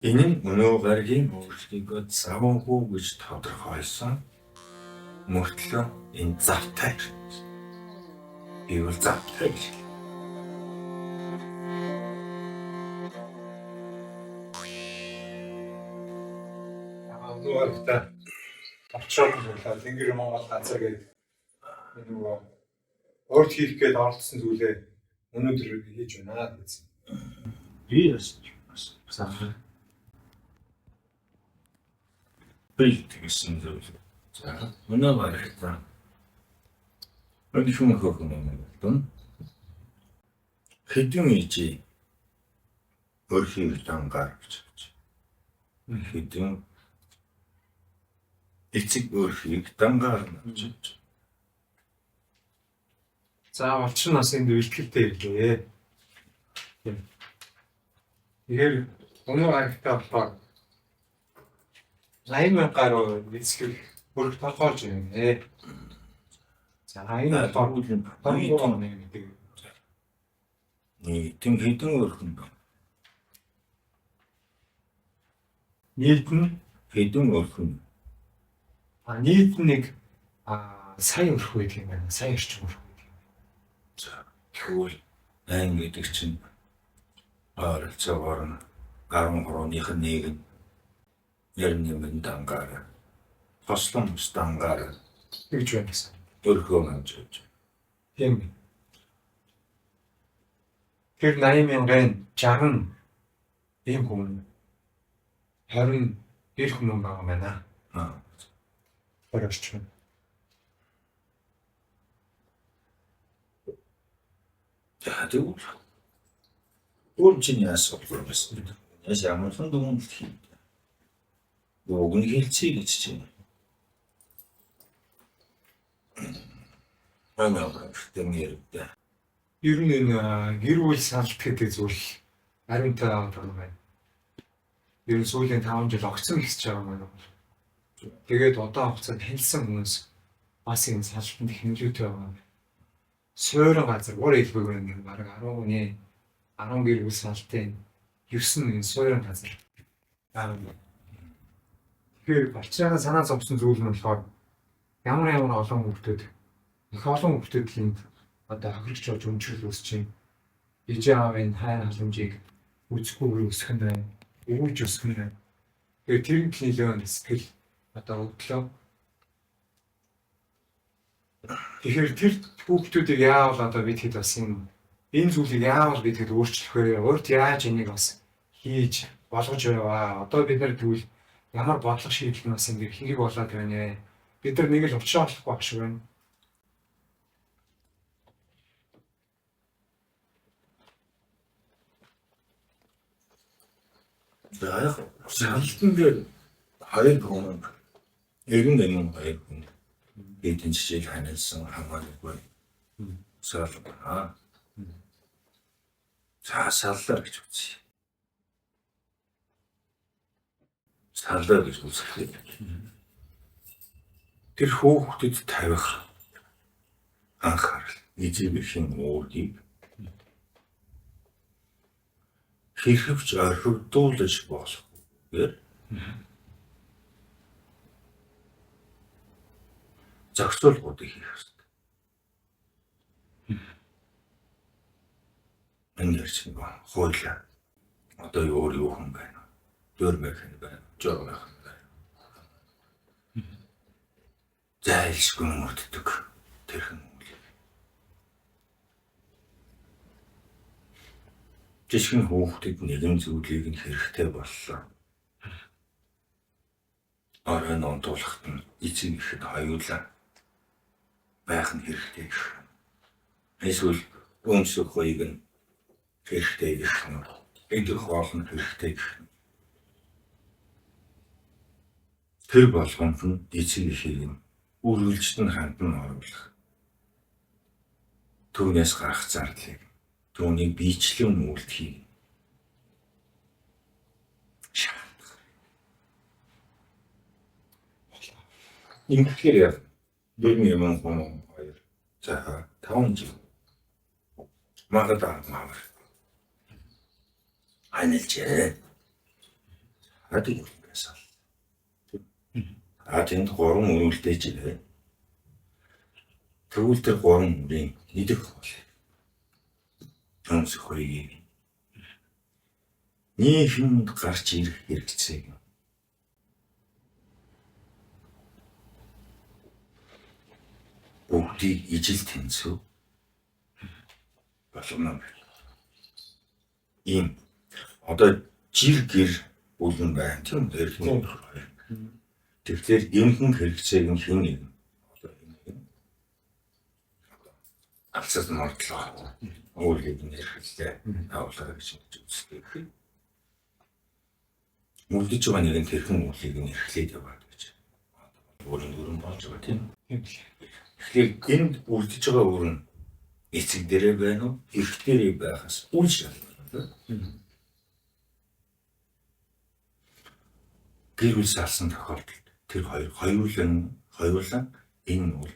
Энэ нь өнөө гаригийн өөрчлөлтийг завгүй гэж тодорхойлсон мөртлөө энэ завтай. Ивэл завтай. Өнөөдөр очоод байлаа. Тэнгэр Монгол ганцаа гэдэг нөгөө өөрт хийх гээд оролцсон зүйлээ өнөөдөр хийж байна гэсэн. Би яасан. Тэгсэн зүйл. За өнөө гарагтаа өдөршөн хөргөн юм байна. Хэдэн ижи өөрхийн дангаар гэж. Хэдэн эцэг өөрхийг дангаар гэж. За олчин нас энд бэлтгэлтэй ирлээ. Тэгэхээр өнөө гарагтаа болохоор 80,000 гаруй эцэг хөрг толгойлж байна. За энэ толгойн нэг гэдэг. Нийтэн хэдэн өөрхөн байна? Нийт нь Хэдэн өөрхөн? нийт нэг сая өрх байдаг юм байна. Сая орчим өрх. За тэгвэл айн гэдэг чинь оролцоогоор нь 13-ных нь нэг нь ярнэмэн дангаар хослон дангаар гэж байна гэсэн. өрхөө хэмжиж. Тийм. Тэр 80,000-ын 60 ийм хүн 20 эр хүн байгаа байна. Орчим. За тэгвэл чинь яасан бэ? Яс ямар сон дүн хийх. Уг нь хэлцээ гэж чинь. Тэмээрдэ. Ер нь энэ гэр бүл салт гэдэг зүйл ариунтай байгаа байна. Ер нь сүүлийн 5 жил огцсон ихсэж байгаа байна. Тэгээд одоо хугацаанд хэлсэн хүмүүс бас энэ салтанд хэмжүүтэй байгаа. Суурин газар өөр хэлбэг нэг баг 10 гэр бүл салтын 9 энэ суурин газар. Тэгэхээр балчаагаа санаа зовсон зүйл нь болохоор ямар олон хүүхдүүд их олон хүүхдүүд энд одоо хохирч болж өмчрөл үүсэж байна. Ижээ аавын хайр халамжийг үзэхгүйгээр өсөх нь байна. Өвөж өсөх нь байна. Тэгэхээр тэр нөлөө сэтгэл одоо өглөө. Тэгэхээр тэр хүүхдүүдийг яавал одоо бид хэд бас энэ зүйлийг яавал бид хэд өөрчлөх вэ? Өөрт яаж энийг бас хийж болгож яваа? Одоо бид нар тэгвэл ямар бодлого шийдэл нь бас ингэ хэрэг болоод байна вэ? Бид нар нэг л учраа олохгүй байх шиг байна. За салтан дээр хоёр хүн эргэн тойрон хоёр хүн эдийн засгийг ханилсан хамаагүй салбар. За саллаа гэж үзье. Саллаа гэж үзэхэд тэр хүүхдэд тавих анхаарал эзэмшин үүдийг хэрхэвч орхигдуулж болохгүйгээр зохицуулгуудыг хийх хэрэгтэй. Энэ чинь хуулиа. Одоо юу хүн байна? Дөрмөх хүн байна. Жормох хүн байна. Зайлшгүй мөрддөг тэр хүн. Жишгэн хүүхдэд нэгэн зүйлийг нь хэрэгтэй боллоо. Оройн онтуулахт нь эцэг ихэд хоёулаа байх нь хэрэгтэй гэх. Эсвэл өмсөх хоёрыг нь хэрэгтэй гэх нь. Эдгэх хоол нь хэрэгтэй гэх. Тэр болгонд нь эцэг ихийг нь үргэлжлэн хандан оруулах. Түүнээс гарах зардлыг түүнийг биечлэн үлдэхийг ингэхээр 2002 за 5 жил магадгүй анилжээ. Хадаг үлгээс ал. Тэнд 3 өрүүлдэж ирээ. Тэгвэл тэр 3 өрийн идэх бол. Өнс хоёрыг нийгэм гарч ирэх хэрэгцээг бүгдийг ижил тэнцүү болгоно. Ийм одоо жир гэр бүлэн байна тийм хэрхэн. Тэгэхээр энэхэн хэрэгцээг нь хэн нэг одоо энэ алсаас мордлоо өөрийг нь эрхлээ авлаа гэж үздэг. Үлдэж байгаа нэгэн тэрхэн уулыг нь эрхлээд яваад гэж. Өөрөөр болж байгаа тийм. Тэгэхээр энд үлдэж байгаа үр нь эцэг дээрээ байна уу? Эрх дээрээ байхаас үл шалтгаална. Гэр бүл салсан тохиолдолд тэр хоёулаа энэ үл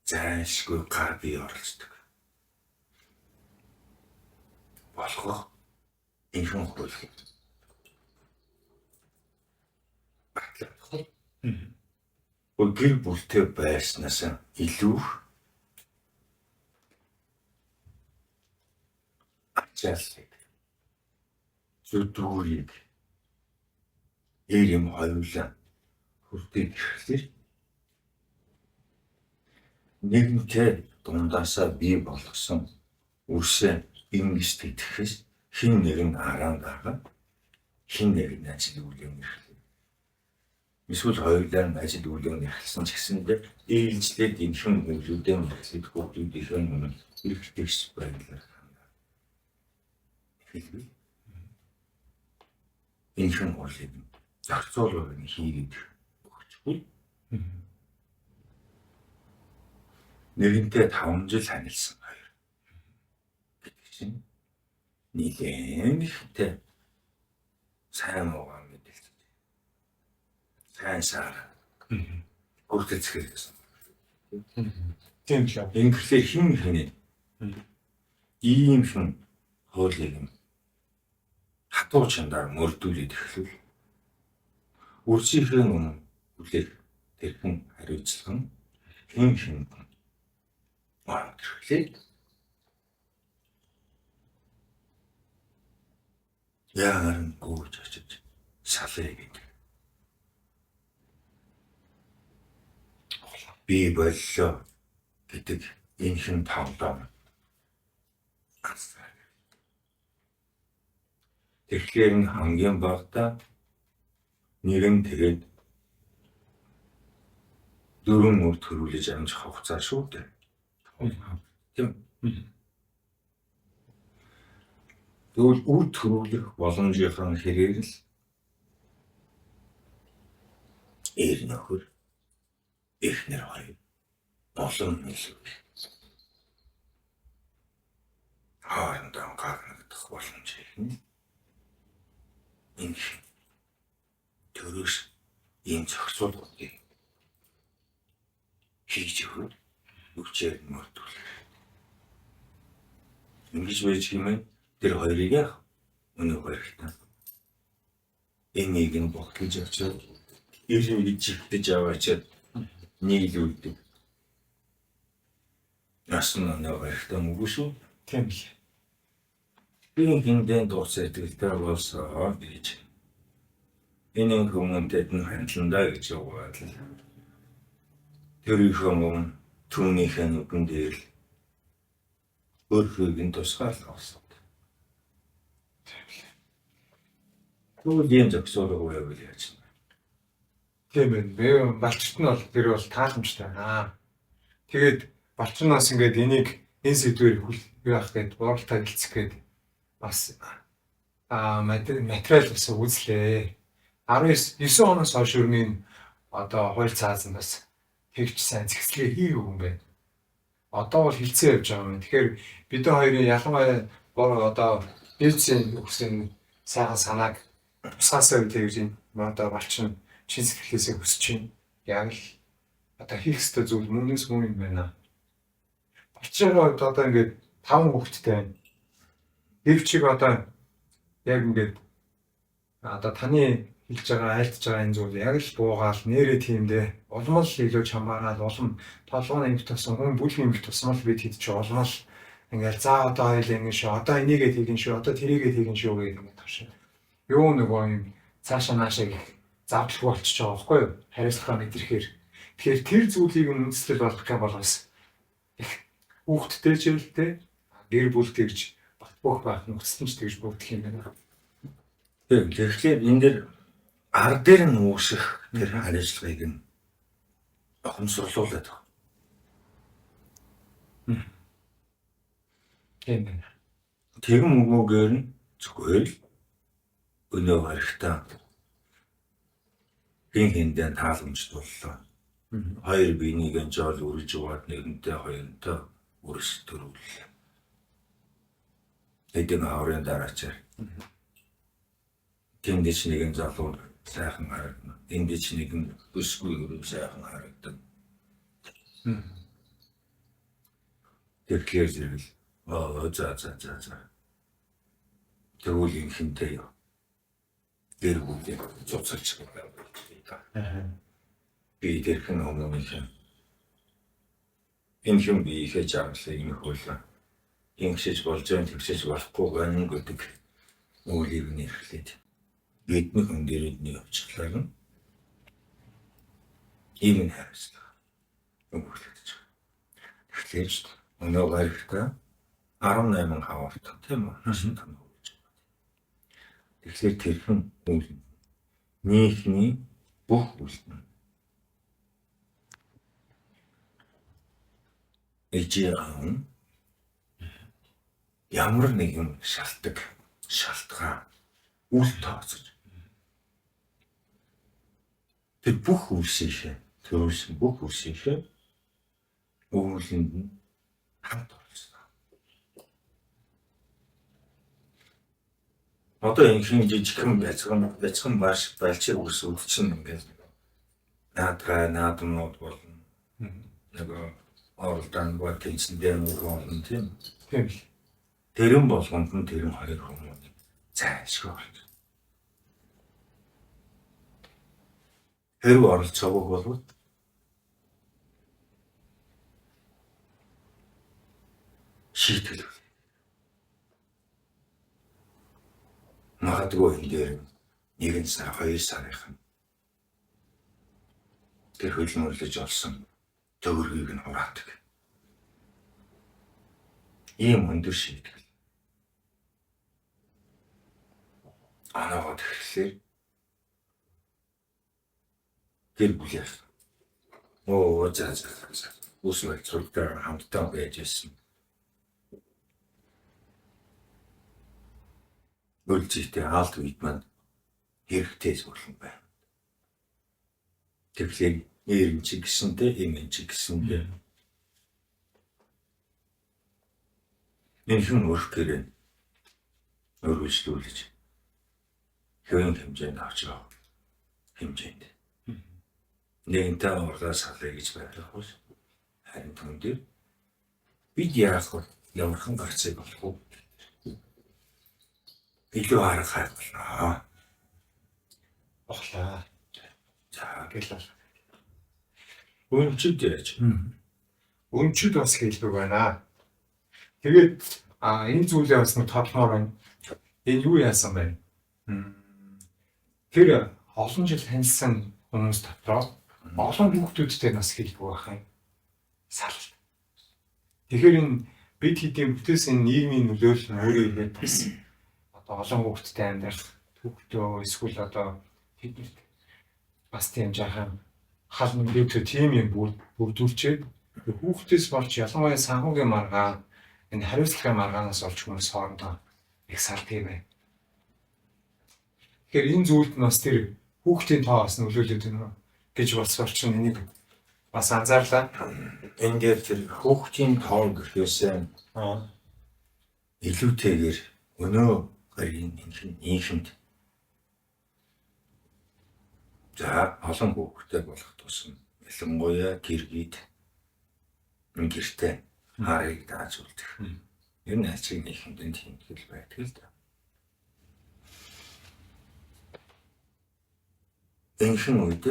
зайлшгүй гар бие оролцдог. Болгох энэхэн хөл. Гэр бүлтэй байснаас илүү ачааллыг зүдүүрийг ийм хоёулаа хүртээд ирэхээр нэгэнтээ дундаасаа бий болгосон үрсээ ингэж тэтгэхээс хин нэг нь араан дагаад хин нэг нь ажил үйл юм эрхлээ. Эсвэл хоёулаа нь ажил үйл юм эрхэлсэн ч гэсэндээ ээлжлээд энэхэн үйлүүдээ мэдлэг хүүхдүүдийнхээ өмнө эрхтэйс байдлаар хандаа. Энэхэн уулыг зохицуулгыг нь хийгээд өгчгүй. Нэгэнтээ 5 жил танилцсан хоёр. Гэдэг чинь нэгэн ихтэй сайн муугаа мэдээлж. Сайн сар. Өөртөө зэхэрсэн. Тийм л. Ингэрлээ хин хинэ. Ийм хүн хоолыг хатуу чандаар мөрдүүлээд эхлэв. Үрсийнхээ өмнө үлээх тэрхэн хариуцлага хин хин гэрлээ. Яаран гүйж очиж салъя гэдэг. Би боллоо гэдэг энэхэн тавдаа. Тэгэхээр хамгийн багтаа нэгэн тэгээд 4 үр төрүүлж амжих хугацаа шүү дээ. Тийм. Тэгвэл үр төрүүлэх боломжийн хэрээр л ээр нөхөр эхнэр хоёр олон нийлүүл хоорондоо гаргагдах боломж ихнэ. Энэ төрөөс ийм зохицуулгуудыг хийж өгөх өвчээр мөрдүүл. Ингэж байж хэмээн тэр хоёрыг яах өнөө хоёртай. Энийг нь бохлож авчаад ирэн ижигдэж аваачаад нийлүүлдэг. Ясна навайхтаа мгүй шүү. Тийм л. Би хиндэн дуусаад хэлдэг болсоо гэж. Энэ хүмүүнтэд нь хандландаа гэж яваад л. Тэрийнхээ өмнө түүнийхээ нүгэн дээр л өөрхийг нь тусгаарлах болсон. Тэгвэл ийм зохицуулга байвал яаж вэ? Тийм ээ. Би балчт нь бол тэр бол тааламжтай. Тэгээд балчнаас ингээд энийг энэ сэдвээр яах гээд уралдаа хэлцэх гээд бас материал бас үзлээ. 19 оноос хойш өрний одоо хууль цаасан бас тэгч сайн зэгцлэгээ хийгээгүй юм байна. Одоо бол хилцээ явж байгаа юм. Тэгэхээр бид хоёрын ялангуяа одоо бизнесийн үгсийн сайхан санааг тусгаасаа тэгж одоо балчин чин сэтгэлээсээ хүсэж байна. Яг л одоо хийх ёстой зүйл мөнөөс мөн юм байна. Балчинаа одоо ингээд 5 хүүхэдтэй байна. Гэвчиг одоо яг ингээд одоо таны хэлж байгаа айлтж байгаа энэ зүйл яг л буугаал нэрээ тиймдээ улам л илүү чамаараад улам толгойн эмх тусан хүн бүл эмх тусмал бид хэд ч улам л ингээл за одоо хоёул ингэ шүү одоо энийгээ хийгэн шүү одоо тэрийгээ хийгэн шүү гэдэг ингэ тавшин. Юу нөгөө юм цаашаа наашаа гэх завдлаг болчихж байгаа байхгүй юу? Хариуцлага мэдрэхээр. Тэгэхээр тэр зүйлийг үндэслэл болгох гэх болгоос их хүүхдтэй ч үлдээ гэр бүл тэгж бат бөх байх нөхцөл нь ч тэгж бүгдх юм байна. Тэгэхээр энэ дэр ар дээр нь үүсэх тэр хариуцлагыг нь ухамсарлуулад байна. Тийм байна. Тэгм өгөөгээр нь зүгээр л өнөө харихтаа хиндэн тааламжлууллаа. Хоёр биенийг нь жол үрж яваад нэгэнтээ хоёртой үрс төрүүллээ. Эдгээр аврын дараачаар тэндэж нэгэн залуу сайхан харагдана. Тэндэж нэгэн өсгүй өрөө сайхан харагдана. Тэгэхээр зэрэг за. Тэгвэл юм хинтэй юу? Тэр бүлэг цоцолч байгаа. Би тэрхэн өмнө энэ юм би ихэ жамлаа юм хуулаа. Ингэшэж болж байгаа тэгшэж болохгүй байна гэдэг үүлийг нэрлээд бидний хүн дээрээ явчихлаа. Ийм хариуцлага өгүүлж байгаа. Тэгэхээр өнөө гарагтаа 18 хаваартай тийм үү? Тэгэхээр тэрхэн үйл нийгмийн бүх үйлдэл эжийн ямар нэгэн шалтгаан үл тооцож тэр бүх үйлсээ төрүүлсэн бүх үйлсээ үүлэнд нь хамт орсон. Одоо энэ хин жижигхэн бяцхан маш балчиг үс үлдсэн ингээд наадмууд болно. Нөгөө оролдон гоо болно тийм. Тийм л. Тэрэн болгонд нь тэрэн хоёр хүмүүс зайлшгүй болж. Хэрэг оролцоогүй болвол шийтгэл. Магадгүй энэ дээр 1 сар 2 сарын тэр хөлмөрлөж олсон төгрөгийг нь хураадаг. Ийм өндөр шийтгэл. Анаагаад тэгэхээр гэр бүлээ. За. Үсмэл цогтой хамтдаа байж ирсэн. Үлжитэй хаалт үед маань хэрэгтэй зөвлөн байна. Тэгэхээр эрен чи гэсэндээ эмэн чи гэсэндээ энэ хүн өрх гэрээ өргөжлүүлж хөвөн хэмжээнд авч байгаа хэмжээнд нэгэнтээ орлоо салъя гэж байхгүй. Харин түн дээр бид яах вэ? Ямархан гарцыг болох уу? Илүү арга хайрлаа. Оглаа. За Гэлээ. өнчид яаж? Өнчид бас хэлбэг байна. Тэгээд энэ зүйлээ бас нэг тодлмоор байна. Энэ юу яасан бэ? Тэр олон жил таньсан хүмүүс дотроо олон хүүхдүүдтэй нас хэлбэг байх юм. Сал. Тэгэхээр энэ бид хэдийн бүтээсэн нийгмийн нөлөөлөл нь өөрөө ихэд одоо олон хүүхдтэй амьдрах хүүхдөө эсвэл одоо тэднэрт бас тийм жаахан хал нөлөөтэй тийм юм бүрдүүлчихэд хүүхдээс болж ялангуяа санхүүгийн маргаан энэ хариуцлагын маргаанаас олж хүмүүс хоорондоо их салдаг юм. Тэгэхээр энэ зүйлд нь бас тэр хүүхдийн тоо бас нөлөөлөд байна гэж бас орчин энийг бас анзаарлаа. Энэ дээр тэр хүүхдийн тоо гэхээсээ илүүтэйгээр өнөө гарийн нийгэмд за олон хүүхдтэй болох тусам ялангуяа гэргийд гэртээ харыг дааж үлдэх. Ер нь ачиг нийгэмд тийм хэл байдаг л да. энхэн үед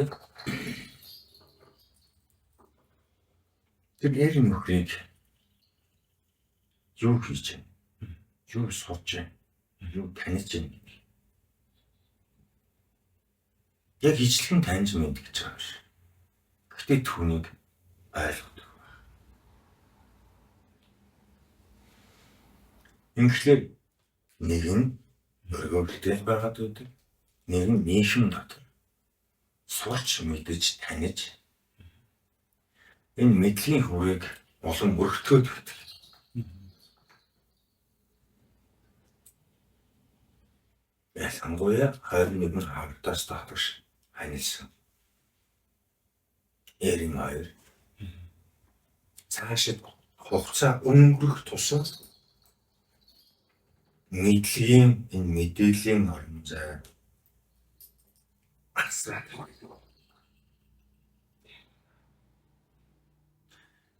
тэр ярим нөхрийг юу хийж байна? Юу сурч байна? Юу таних байна? Яг ижлэн таньж мэдгэж байгаа юм шиг. Гэхдээ түүнийг ойлгодог. Инхлээр нэг нь өргөөлтэй байгаад байдаг. Нэг нь нийшм дотор сурч мэдэж таних энэ мэдлийн хүрээг олон өргөтгөөд байдаг. Ялангуяа 21 хавтаас татварш ханилсан. Эрин хоёр цаашид хугацаа өнгөрөх тусам мэдлийн энэ мэдээллийн орон зай асраад байна.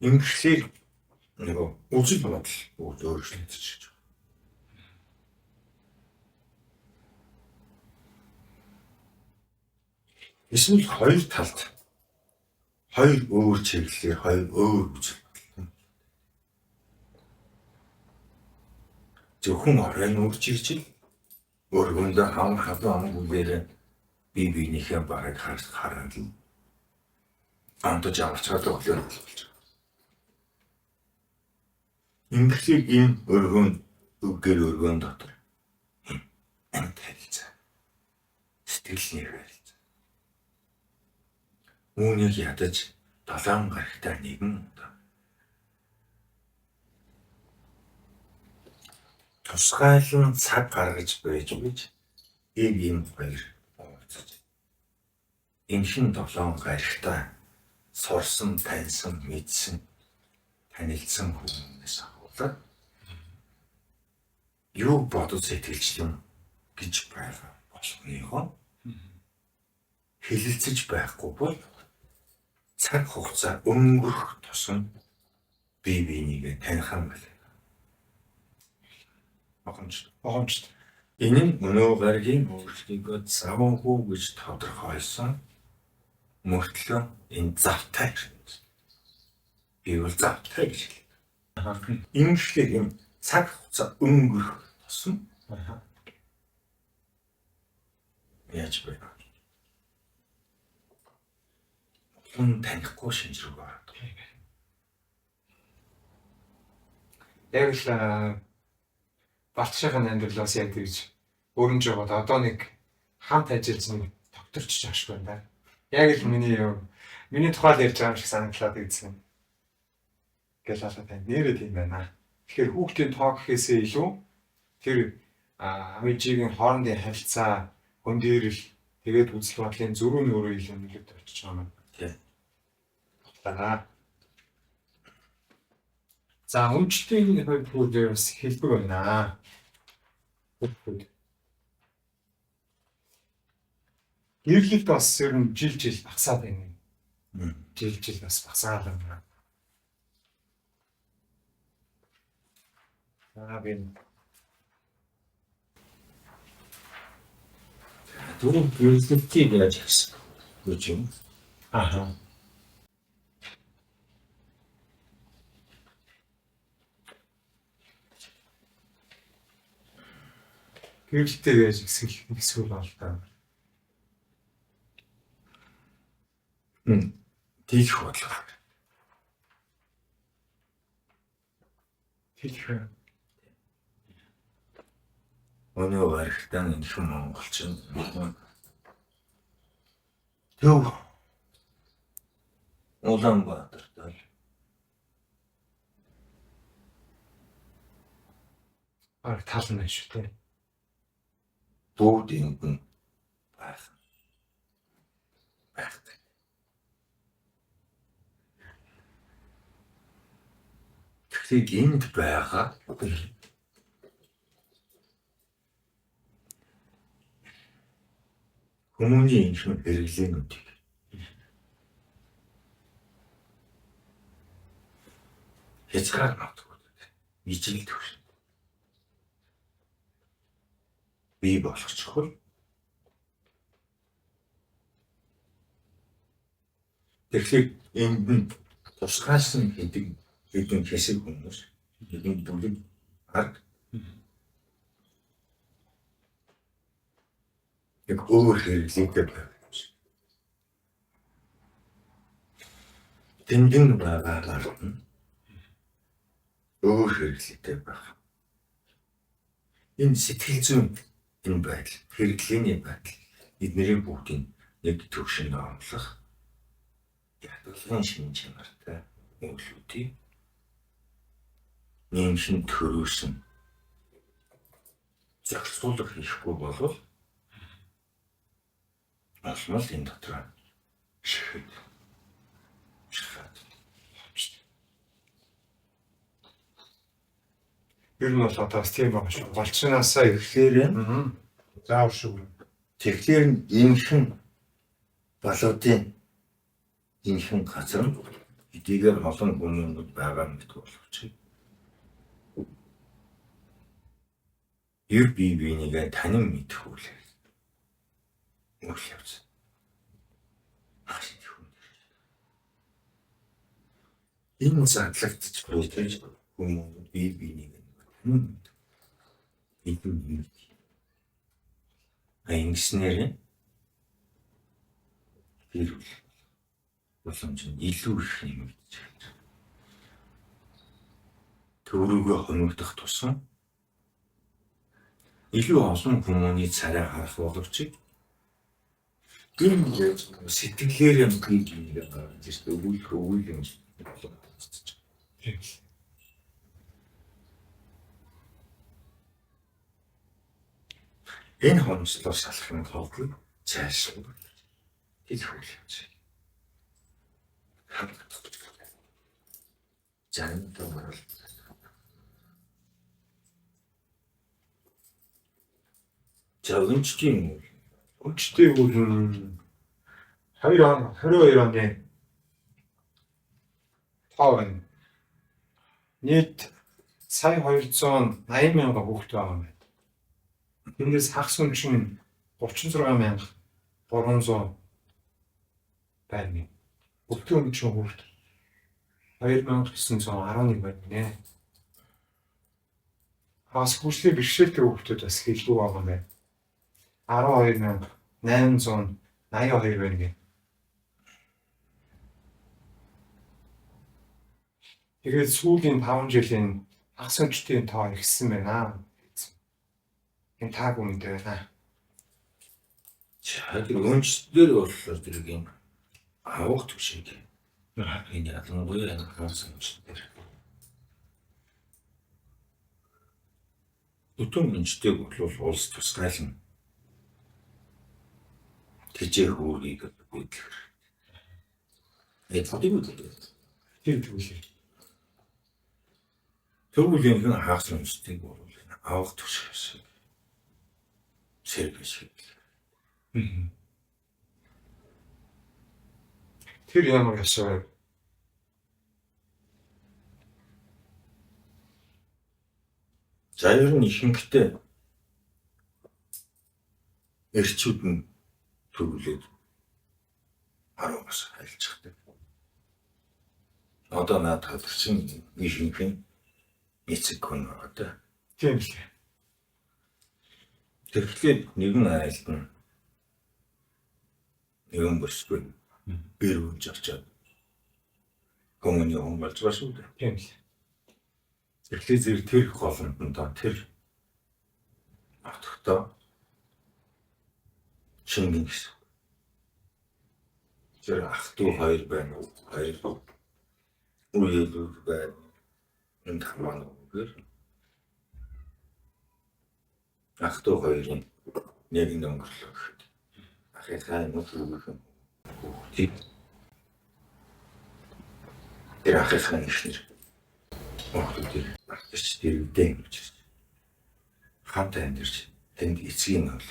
Инхлээр нөгөө үзэл бодол бүгд өөрчлөгдөж байна. Эсвэл хоёр талд хоёр өөр чиглэлээр хоёр өөр үзэл бодол. Зөвхөн оройн үрж ирж ил өргөндөө хам хадаа амгүйгээр бие биенийхээ бараг хараад л андаж авчаад өглөө болж байгаа. Инхлээр энэ өргөн дотор амьд харилцаа сэтгэлний харилцаа. Үүнийг ядаж 7 гарагтай нэгэн удаа тусгайлан цаг гаргаж байж ийм хоёр уулзаж энэхэн 7 гарагтай сурсан, таньсан, мэдсэн, танилцсан хүмүүнээс ахуулаад юу бодож сэтгэлжлэн гэж байгаа болохныгоо хэлэлцэж байхгүй бол цаг хугацаа өнгөрөх тусам бие бинийгээ таних юм байна. Огомжтой. Энэ нь өнөө гаргийн өөрчлөлтөө завгүй гэж тодорхойлсон мөртлөө энэ завтай юм. Би бол завтай гэж хэлээ. Инхлээр энэ цаг хугацаа өнгөрөх тусам яаж бэ? Хүн танихгүй шинжрэг ороод. Яг л Балтшийн амьдралаас яг гэж өрнж байгаа. Одоо нэг хамт ажилласан докторч аашгүй байна. Яг л миний тухай л ярьж байгаа юм шиг санагдлаад үзсэн. Гэлээ тань нэрээ тийм байна. Тэгэхээр хүүхдийн тоо гэхээсээ илүү тэр амижийн хоорондын харилцаа, хөндөрөл тэгээд үзэл бодлын зөрүүн өөрөө илүү нөлөөд очиж байгаа юм. Тийм. За өмчтөний хувьд бүр бас хэлбэг байна. Гэрлэлт бас ер нь жил багасаад байна. Жил бас багасаад байна. Би Түрүү гэрлэлтийг яаж хийсэн? Гэж юм. Аха. Гэрлэлтээ яаж ихсэх бол та. Тийх бодлоо. Тийх. Өнөө баригтаа энэ хүн монголчин төв Улаанбаатартай тал нь шүү дээ. бүгд энд нь байх. Тэгэхээр энд байгаа хүмүүний энэ хэрэглээнүүдийг хязгаар нотгоо ижил төвшин бий болгочихвол Тэгэхээр энд нь тусгайсан хэдэн хэсэг хүмүүс хэдэн бүлэг ард яг өөр хэрэглээтэй байна. Тэндэн байгаа ард нь өөр хэрэглээтэй байна. Энэ сэтгэл зүйн энэ байдал, хэрэглээний байдал эднэрийн бүгдийг нэг төвшөнд оруулах ядгалын шинж чанартай үйлүүдийг нэмшин төрөөсөн зохицуулах хийхгүй болов алмал энэ дотор шихэд Ер нь бол одоо тийм байгаа шүү. Болчнаасаа тэгэхээр заавар шүү. тэгэхээр энэхэн балуудын энэхэн газар нь эдгээр олон хүмүүст байгаа мэт боловч ер бие бинийгээ танин мэдэх үйл явц. Энэ задлагдчих байж хүмүүс бие биенийг эдгээр ингэснээр хэрүүл боломж нь илүү их юм гэж байна. Төрөөгөө хөнөөгдөх тусам илүү олон хүмүүний царай харах боловч энэ сэтгэлээр юм гэдэг чинь үйл юм болов. Энэ хонцлоос алхахын тулд цаашгүй хэл хөл явж байна. Жантамар Жавлынчдын Өчтөө үл 22 оны 5 нийт сая 280 мянган хүүхэд байгаа юм байна. Тэндээс хагас хүн чинь 36,300 байна. Бүгд хүн чинь хүүхэд 2,911 байна нэ. Хагас хүчний бэрхшээлтэй хүүхдүүд бас хэлгүй байгаа юм байна. 12,882 байна гэх. Тэгээд сүүлийн 5 жилийн хагас хүчтэй тоо ихсэн байна. Энэ таг үнэтэй байна. За тэр өнцлөр болохоор тэрийг юм авах төвшиг. Энэ ялангуяа энэ хагас хүчтэй. Өтөн өнцтэй бол улс тусгайлна. Тэжээ хөргийг бидлэр. Эцэг үү? Тийм түүлээ. Тэгвэл энэ хагас хүчтэйг бол авах төвшиг. Сервис. Тэр ямар асуу. За ер нь ихэнхдээ эрчүүд нь төрүүлээд 10-аас хайлцдаг. Одоо надад чинь ихэнх эцэг хүн байгаа. Тийм л. Тэгэхээр нэгэн айлтна нэгэн босгүй бэр үнж очоод хүмүүний хүн болж байгаа шүү дээ. Тийм л. Тэгэхээр зэрэг тэр голомтондоо тэр автохдоо шингэн гэсэн. Тэр ах トゥ хоёр байна уу? Хоёр үеэлүүд байна. Энэ хамааны үгээр ах トゥ хоёрын нэг нь өнгөрлөө гэхэд ахихаа нүх өгөх юм. Тэр ахихаа нэшнэр охтууд арчиж дэрвдээ гэж хамт амьдэрч тэнд эцгийн нөл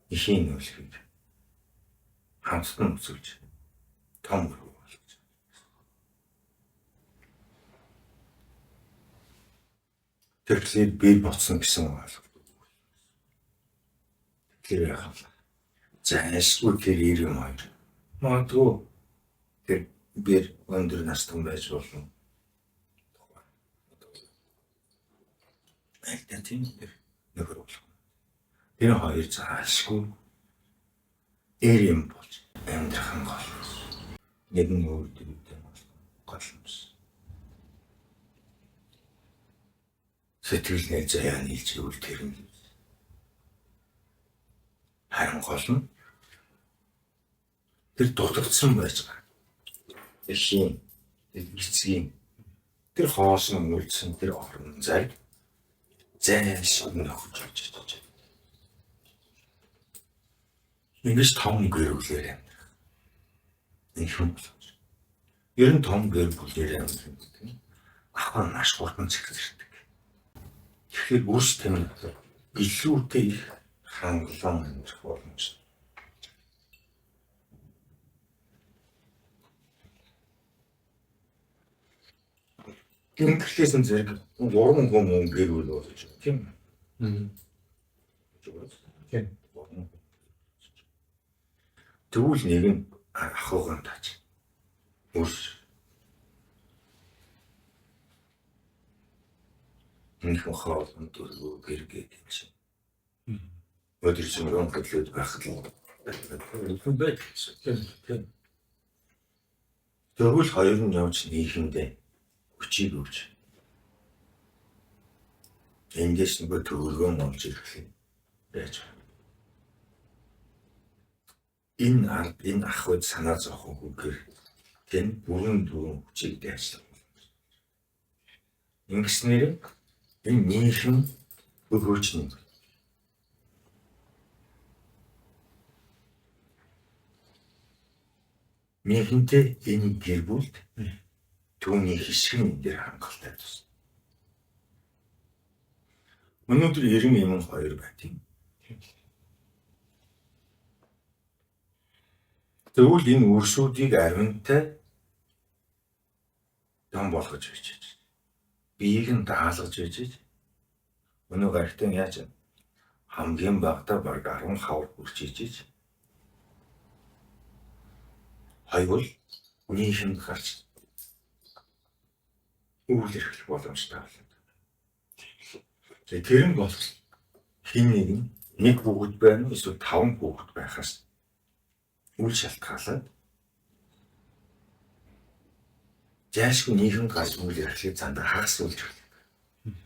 ихийн нөл гэж хамтдан үзүүлж том хөрөв болж. Тэгэхээр би боцсон гэсэн ойлголт. Тэр яах вэ? Зайшгүй тэр 92. Магадгүй бэр өндөр настан байж болно. Альтан тийм нөхөр болох. Тэр хоёр заашгүй эр юм болж амьдрах нь гол. Нэгэн өөртөө гол юмс. Сэтгэлний заяа нийлж ивэл тэр нь харин гол нь тэр дутагдсан байж байгаа. Эшийн эцгийн тэр хоосон үлдсэн тэр орон зайг зайлшгүй нөхөж очиж байна. Ингэж том гэр бүлээр амьдрах. Энэ юм болж. Ер нь том гэр бүлээр амьдрах гэдэг нь ахвар маш хурдан цэгцэрдэг. Тэгэхээр үс тэмдэг илүүтэй их хангалуун амьдрах боломжтой. Гинтлээс нь зэрэг 3 хүн гэр бүл болж байна тийм үү? Тийм. Тэгвэл нэг нь ахуйн тааж. Үс. Энэ хоолнд дөрөв гэргээд чинь. Өдөр чинь өнөглөд байхад л хүн байх тийм. Тэгвэл хоёр нь явж нийгэндээ хүчийг өгч. Эндээс нэг төвлөргөн олж ирэх юм байж байна. Энэ ахуйд санаа зовхон үгээр тэн бүрэн хүчийг дайсан. Ингэснээр энэ нийгэм өгөөч юм. Нийгэмтэй энэ гэр бүлд түүний хэсгэн дээр хангалттай тус. Өнөөдөр 92 байт юм. Тэгвэл энэ үрсүүдийг аримтай дан болгож бичиж. Биеийг нь даалгаж бичиж. Өнөө гарахтан яаж хамгийн багадаа баг 10 хавар хүрч ижиж. Хайвал нийгэм гарч үйл эрхлэх боломжтой байна. Тэр нь бол хин нэг хүүхэд байна уу эсвэл 5 хүүхэд байхаас үл шалтгаалаад жаашгүй нийгэм гарч үйл эрхлэх занд хагас болж байна.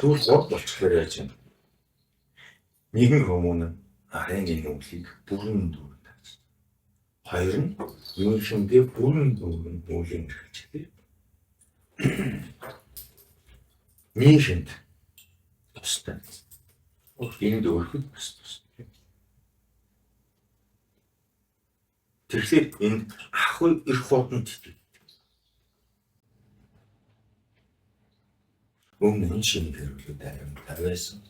Түр гол болчихлоо яаж юм. Нэгэн хүмүүн арын үйлийг бүрэн дүүрэн тааж. Хоёр нь нийгэмдээ бүрэн дүүрэн үйл эрхэлж. Нийгэмд тустай. Энэ дөрвөд тус. Тэгэхээр энэ ахуй их хурдан тэтг. Өмнө нь шинэ хэрэглүүд аим тавьсан.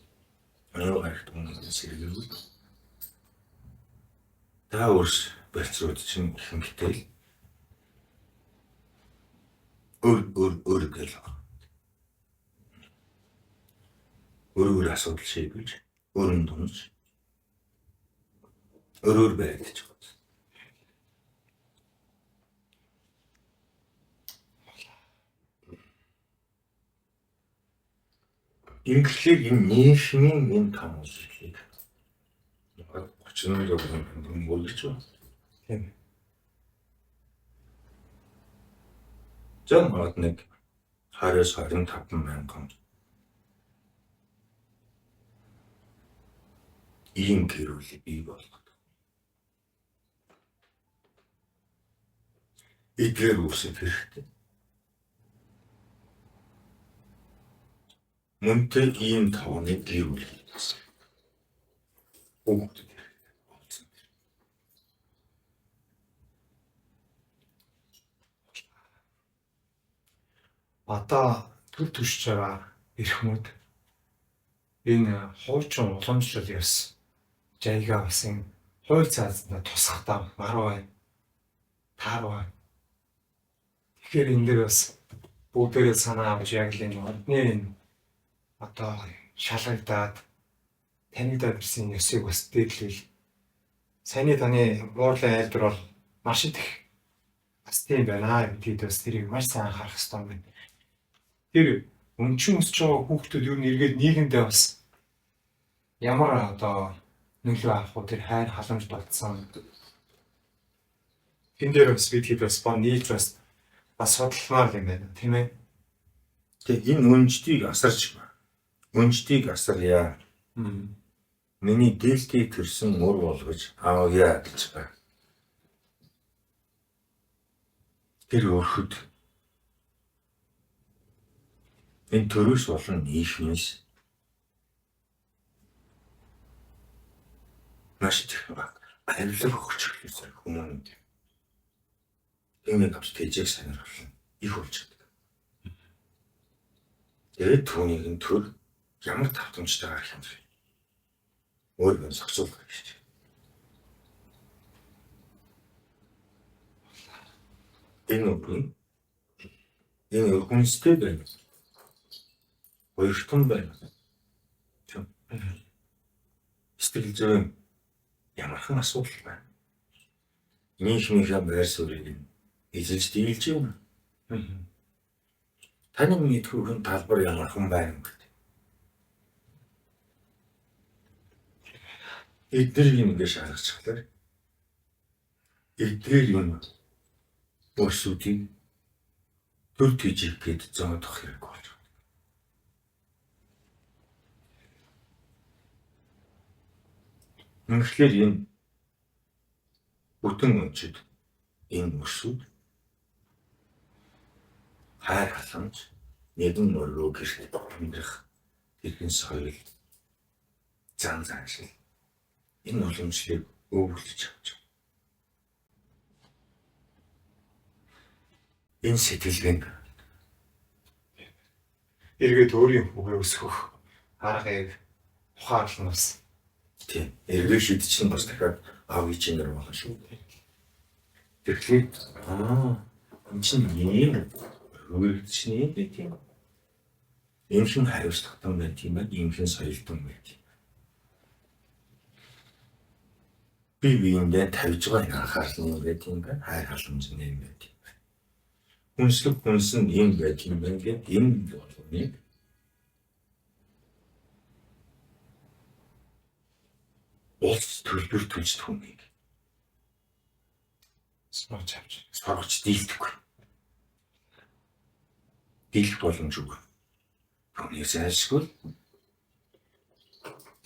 Өнөө гарахт өмнө сэргэрүүл. Та өөрс барьцууд чинь ихэнхдээ өөр гэл. Өөр асуудал шийдвэж, өөрөнд дунж, өөрөөр баригдаж байгаа. Инглиэр энэ нийгмийн энэ том үйлчлэг 30 жил болж байна. Тийм. Жон одныг 25 мянган ийм гэрүүлэг бий болгоод. Эдгээр үсэг хэрэгтэй. Мөнтэй ийм тооны гэрүүлэг. Бүгд болсон. Одоо төр төшж байгаа эрхмүүд энэ хуучин уламжлал ярьсан жайгаа бас энэ хууль цаазанд тусахтаа марваа таарваа. Тэгэхээр энэ дээр бас бүгдээрээ санаа авч яг л энэ одны одоо шалгагдаад танигдаад ирсэн ёсыг бас дээдлэл. Саяны таны муурлын айлдвар бол маш их бас тийм байна. Бид бас тэрийг маш сайн анхаарах хэрэгтэй юм байна. Тэр өнчин өсөж байгаа хүүхдүүд юу нэргээд нийгэмдээ бас ямар одоо нөлөө авах уу, тэр хайр халамж болцсон. Тэн дээр бас бид хэд бас нийлж бас судалмаар юм байна, тийм ээ. Тэгээ энэ өнждийг асарья. Миний дээлтийг төрсөн мөр болгож авъя гэж байна. Тэр өрхөд энэ төрөөс болон нийшнээс маш их авилга өгч эхлэсэн хүмүүнд энэ авч тэжээг сонирхол их болж байдаг. Тэгээд түүнийг нь төр ямар тавтамжтайгаар хэмжээ. Өөрийгөө зохицуулах гэж. Энэ өргөнстэй байна. Хоёртон байна. Сэтгэл зүйн ямархан асуудал байна. Нийгмийнхээ байр суурийг эзэлж дийлж юм. Таны мэдхүйн талбар ямархан байна гэдэг. Эдгээр юм гэж шааргачихлаа. Эдгээр юм өөрсдийг төр тийжих гээд зодох хэрэг болж байна. Үнэхээр энэ бүтэн өнчид энэ өсвд хайр халамж нэгэн нөлөө гэрт амьдрах тэрхэн соёл зан заншил энэ уламжлалыг өвлөж авч байна. Энэ сэтгэлгэн эргээд өөрийн хүүгээ өсгөх аргыг ухаарлан бас тийм эргээ шидчихэн бас дахиад аав ичнэр болно шүү. Тэгэхээр энэ чинь ийм өөрчлөний тийм эмхэн хариуцлагатай байх юм байна. Эмхэн соёлтой байх. Биеиндээ тавьж байгаа анхаарал юм байх юм байна. Хайр халамж юм байх. Хүнслэг хүнсэн юм байх юм байна гэдэг энэ болгоныг улс төлбөр төлж түүнийг сургаж дийлдэхгүй. Дийлэх боломжгүй. Түүний зайлшгүй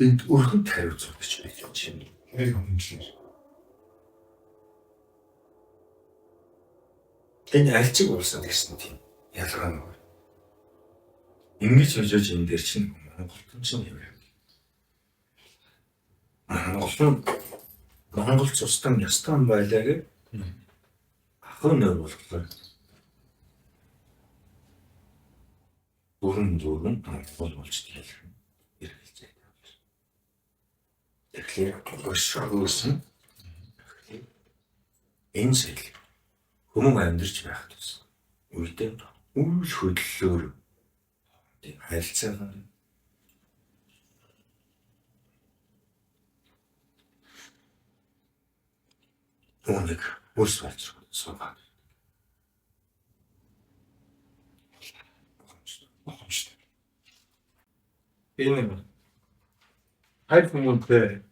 энд өргөнд хариуцлагч байж байна. яг үнэхээр Энэ альчиг улсад гэсэн тийм ялгаа нь. Ингэж хожиж энэ дээр чинь Монголд чинь юм. Монгол цустан ястан байлаа гэ. Ахын нөр болохоор бүрэн бол болж тийм эргэлзээ. Тэгэхээр гошгоосон энэ зүйл хүмүүн амьдарч байх тус үедээ үйл хөдлөлөөр тийм харилцаагаар үүнийг үс болж суугаад энэ хайр хүмүүнтэй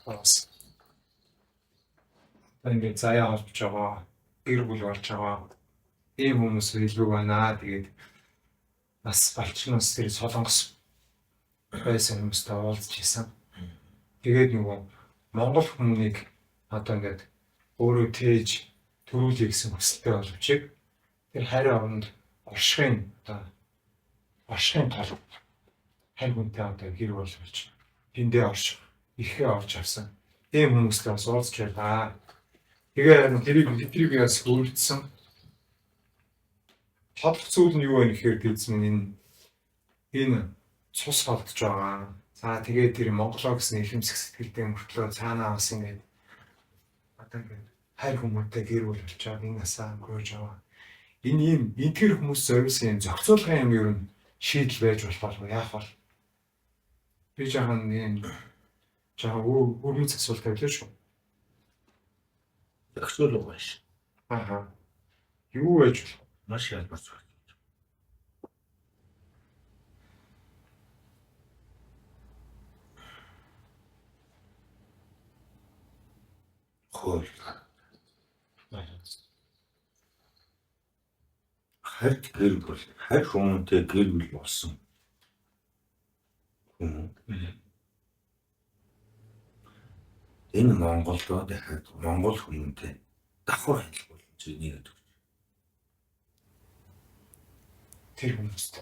бас ингээд заяа олж байгаа гэр бүл болж байгаа ийм хүмүүс илүү байна. Тэгээд бас балчнаас тэр солонгос байсан хүмүүстэй уулзч хийсэн. Тэгээд нөгөө Монгол хүмүүнийг одоо ингээд өөрөө тээж төрүүлэх гэсэн хүсэлтэй боловч тэр хайр оронд оршихын тал хайр хүнтэй одоо гэр бүл болж тэндээ орших ихээ орж авсан. Ийм хүмүүстэй бас уулзч байлаа. Тэгээ тэрийг яс хөрдсөн. Тодлох зүйл нь юу вэ гэхээр тийм энэ цус болдож байгаа. За тэгээд тэр Монголоо гэсэн илэмсэх сэтгэлтэй мөртлөө цаанаа бас ингээд одоо ингээд хайр хүмүүнтэй гэр бүл болчоод энэ асаа өнгөрөөж байгаа. Энэ тэр хүмүүс зориулсан зохицуулгын юм ер нь шийдэл байж болох яах вэ? Би жаахан өрмөц асуулт тавьлаа шүү. зохицуулга байна. Аха. Юу байж болох? Маш ялбар зүйл. Хууль. Хард гэр бүл, харь хүмүүнтэй гэр бүл болсон хүн. Энэ Монголдо дахиад Монгол хүмүүнтэй давхар адил боломж нэг өгч. Тэр хүмүүст.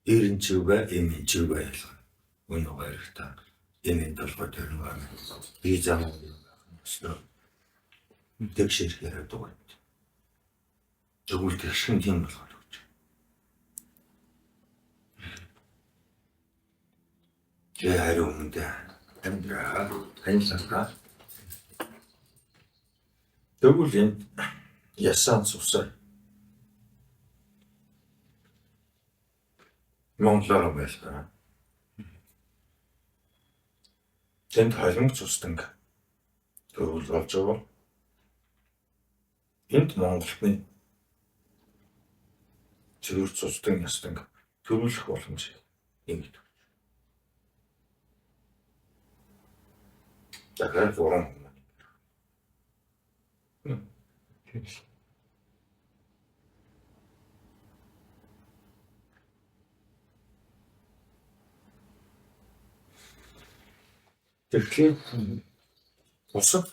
Эренчүүгээ эмэнчүүгээ ялгана. Өнөө баяртай. Эмэн толгой дээр нэг би зам өстө. Тэгшэр яриад байгаа. Зөвхөн тэгшин тийм болгоод өгч. Тэ хариу өмнөд амьдраа танилцаа. Тэгвэл энэ ясан цусаа Монголоор байлаа. Тэнд халимг цустанг төрүүл болж байгаа. Энд Монголны зөвхөн цустанг ястанг төрүүлэх боломж юм. Тэгэхээр зураг. Тэгэхээр бусад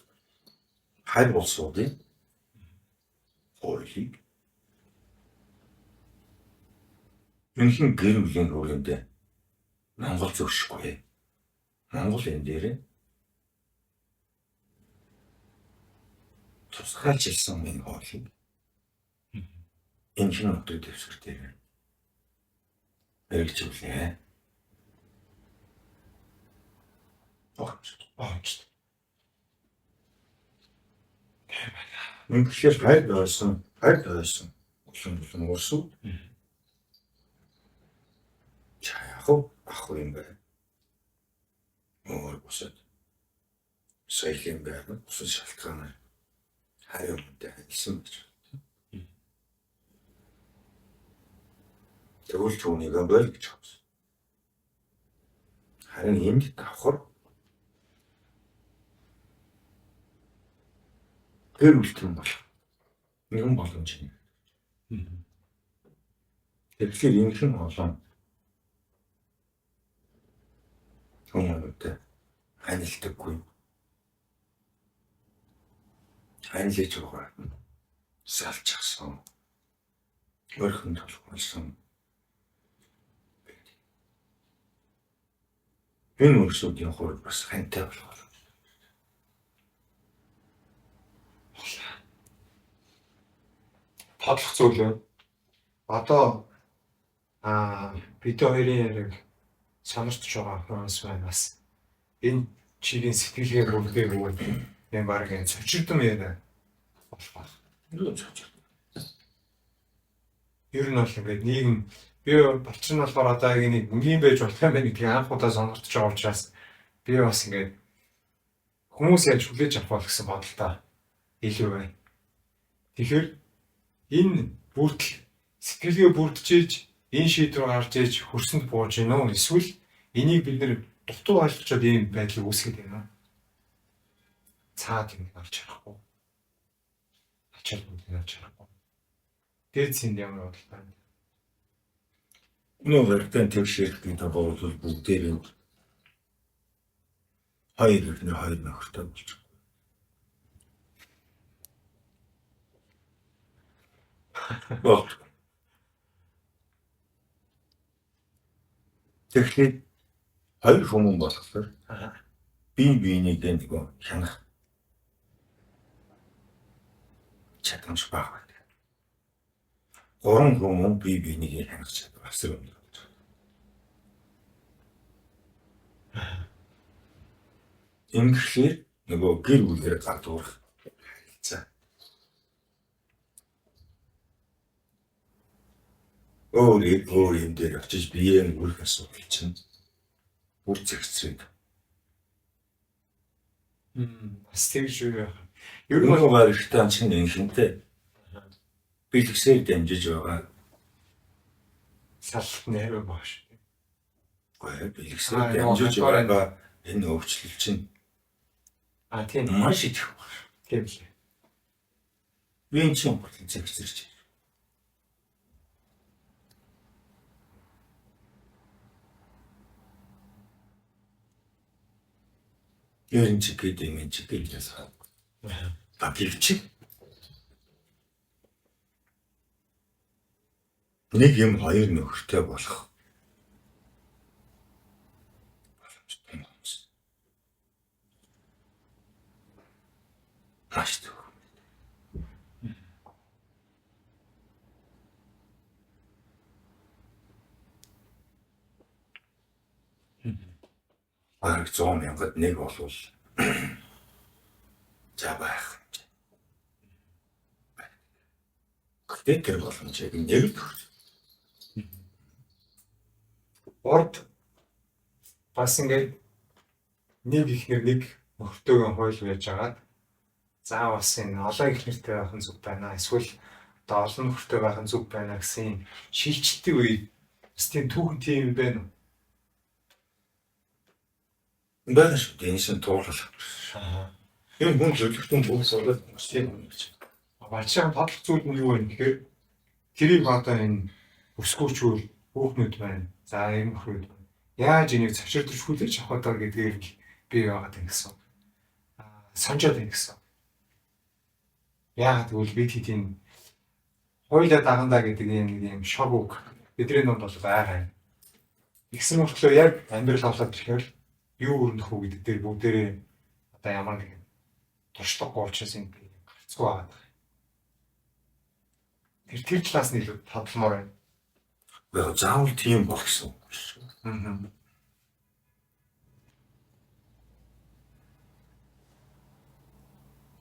хайр улсуудын хуулийг үнэн гэр бүлийн хуулинд Монгол зөвшөөрөхгүй. Монгол энэ дээр тусгайлжсэн энэ хуулийг энэ хин нутгийн дэвсгэр дээр хэрэгжүүлээ. Огт. Үнэхээр хайр байсан. Улсын улсууд. Чаяах юм байна. Өөр босод. Соёлын байр, бусад шалтгаанаар хайр юмтай хэлсэн гэж. Тэгвэл түүнийг бойл гэж хэлсэн. Харин энд давхар гэр бүлтэн бол нэгэн боломж юм. Тэгэхээр ингэхэн олон хүмүүст ханилдаггүй. Ханилж байгаа. Салчихсан. Өрхөн толгойсон. Энэ өрсөдийн хурд бас хантай болох. Тодлох зүйл үү? Одоо бид хоёрын яриг сонирч байгаа хүмүүс байна бас. Энэ чигийн сэтгэлгээ бүрдээ өгөөд энэ баг энэ цочирдсан яриа болох. Юу цочирд? Ер нь бол ингээд нийгэм би болчин болохоор одоо нэг юм байж болох юм байна гэдгийг анх удаа сонирч байгаа учраас би бас ингээд хүмүүс яаж хүлээж авах бол гэсэн бодолтой илүү байна. Тэгэхээр энэ бүрдэл сэтгэлгээ бүрдэж энэ шийдвэр гарч иж хөрсөнд бууж гинэ үү? Эсвэл энийг бид нэр дутуу ойлгочод ийм байдлыг үүсгэж байна. Цаад юм авч харахгүй. Ачаал бүгд авч харахгүй. Дээдсийн ямар бодол байна? Нүүртэн тэгшэрхтэн тагуул бүгдээр нь хоёр нөхөртэй болж байна. Тэгэхээр хоёр хүмүүс болохоор биенийг нэг хянах чадамж бага. Гурван хүмүүс биенийг хянах чадвар асар өндөр. Ингэхээр нөгөө гэр бүлээр гадуурх харилцаа. Өөр юм дээр очиж биеэ нүрх асуудал чинь бүр зэгцрээд Бас тэгж юу. Ер нь бол Өнөө баригтаа чинь инхэнтэй бэлгсээр дамжиж байгаа. салт нэрэ бааш. Гэхдээ бэлгсээр дамжиж байгаа энэ өвчлөл чинь Тийм. маш их байна. Тийм л. Вин чинь болон зэгцэрч. Ерэн чи гэдэг юм чи гэлээс хаа. Багивч. Нэг юм хоёр нөхөртэй болох. Маш түр. Бараг 100,000-д нэг болвол за байх. Гэхдээ тэр боломжийг нэг л төгс. Урд бас ингээд нэг ихнэр нэг мөртөөгөө хойл байж агаад за бас энэ олон ихнэртэй байх нь зүг байна. Эсвэл одоо олон нөхөртэй байх нь зүг байна гэсэн шилжилтийн үед бас тийм түүхэн тийм юм байна уу? Байна шүү дээ. Энэ шин туулах. Энэ хүн зөвлөлтөн бүгд сураад маш тийм юм гэж. Бачаа тодлох зүйл нь юу вэ гэхээр тэрийг одоо энэ өсгөөчүүл хүүхнүүд байна. За ийм нөхрүүд байна. Яаж энийг цавширдаж хүлээж авах вэ гэдгээр би яагаад ингэсэн. Санжаад ингэсэн. Яагаад гэвэл бид хэдийн хойлоо дагандаа гэдэг юм шог үг бидний донд бол байгаа юм. Игсэн мөртлөө яг амьдрал авлаад ирэхээр юу өрнөх үү гэдэг дээр бүгдээрээ одоо ямар нэгэн туршлага уучраас юм гарцгүй байгаа. Тэр талаас нь илүү тодломоор байна. Гэхдээ заавал тийм болох гэсэн.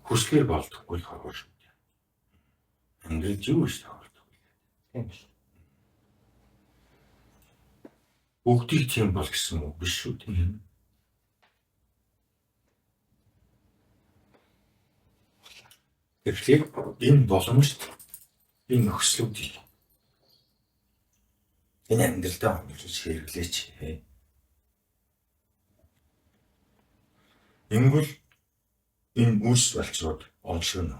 Хүслээр болдохгүй л хавар шүү дээ. Ингээд юу ч таавалдаггүй. Тийм л. Бүгдийг тийм бол гэсэн үг биш шүү дээ. Тэгэхээр энэ боломжт энэ нөхцлүүдийг энэ амьдралдаа хөнгөлж хэрэглээч. Ингүүл энэ үс болцоод онцлог.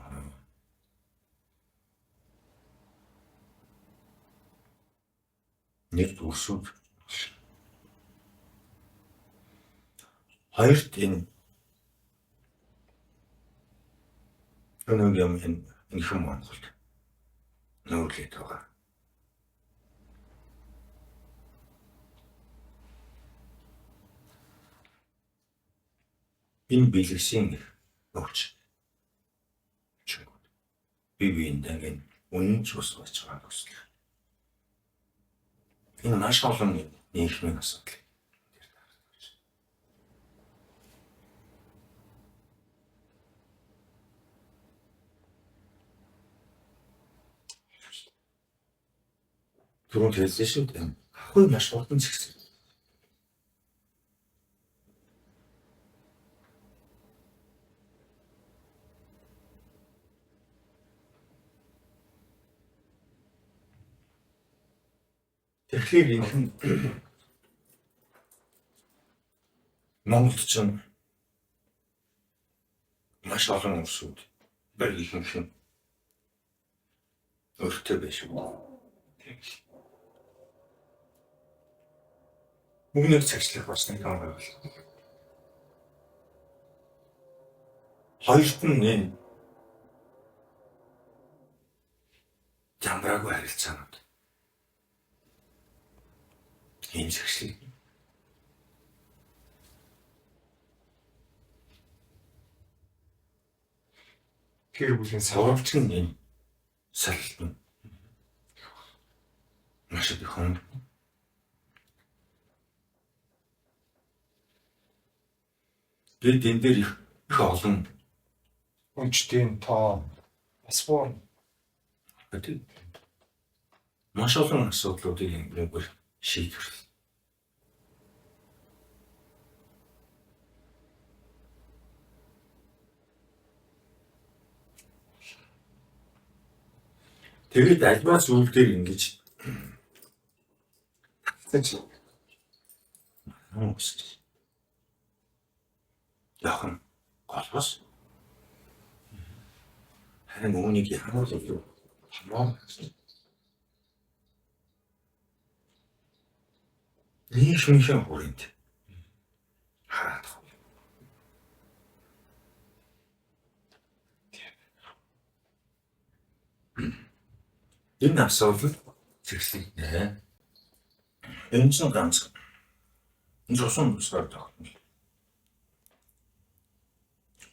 Нэг төрсөд хоёрт энэ өнөөдөр юм энэ хэм Монголд нөөрлөд байгаа. Энэ бэлгэсийн өвч. Биеиндээ энэ үнэн ч ус байж байгаа гэсэн. Энэ маш олон нийгмийн асуудал. Түрүүнд хэлсэн шүү дээ. Хахуй маш хурдан зэгцэн. Тэгэхээр энэ Монголд ч маш олон улсууд барь ихэнх нь өөртөө биш үү? Мөнгөний цагчлах бас нэг юм байвал. Хоёрт нь энэ замбраагүй харилцаанууд. Энэ цагчлал. Тэр бүлийн савч нь энэ салт. Маш их хүн. Гэт энэ дээр их олон үнчтийн тоо бас боо. Маш олон асуудлуудыг ингээд шийдвэрлэв. Тэгээд альва зүйл дээр ингэж Тэгж хүмүүс яхан голбос харин үүнийг ямар л юу хамаа нэг шинхэн хүрээнд хараад энэ асуудал зэрлэг нэ энэ ч ганц энэ цусан тусгаар тогтно